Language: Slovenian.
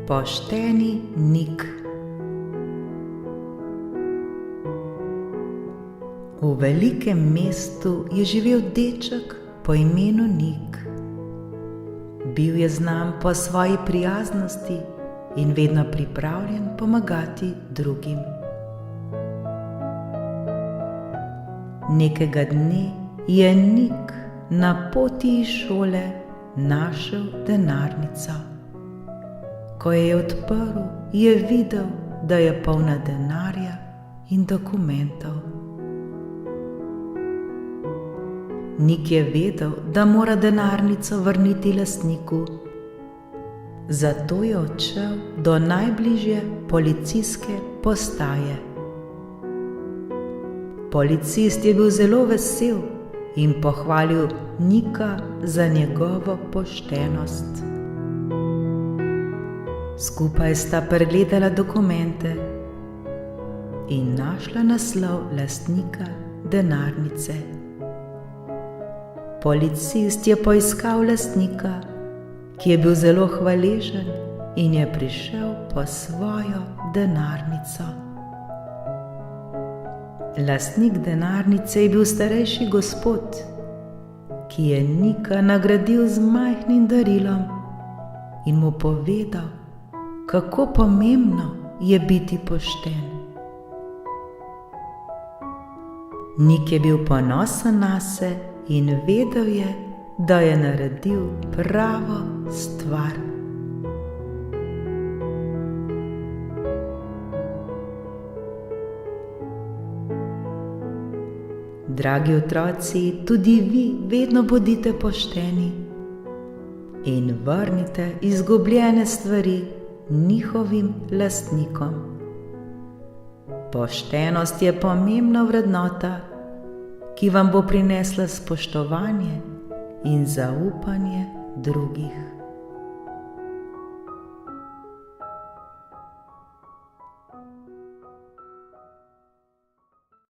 Pošteni Nik. V velikem mestu je živel deček po imenu Nik. Bil je znan po svoji prijaznosti in vedno pripravljen pomagati drugim. Nekega dne je Nik na poti iz šole našel denarnico. Ko je odprl, je videl, da je polna denarja in dokumentov. Nik je vedel, da mora denarnico vrniti lastniku, zato je odšel do najbližje policijske postaje. Policist je bil zelo vesel in pohvalil Nika za njegovo poštenost. Skupaj sta pregledala dokumente in našla naslov lastnika denarnice. Policist je poiskal lastnika, ki je bil zelo hvaležen in je prišel po svojo denarnico. Lastnik denarnice je bil starejši gospod, ki je Nika nagradil z majhnim darilom in mu povedal, kako pomembno je biti pošten. Nik je bil ponosen nase in vedel je, da je naredil pravo stvar. Dragi otroci, tudi vi vedno bodite pošteni in vrnite izgubljene stvari njihovim lastnikom. Poštenost je pomembna vrednota, ki vam bo prinesla spoštovanje in zaupanje drugih.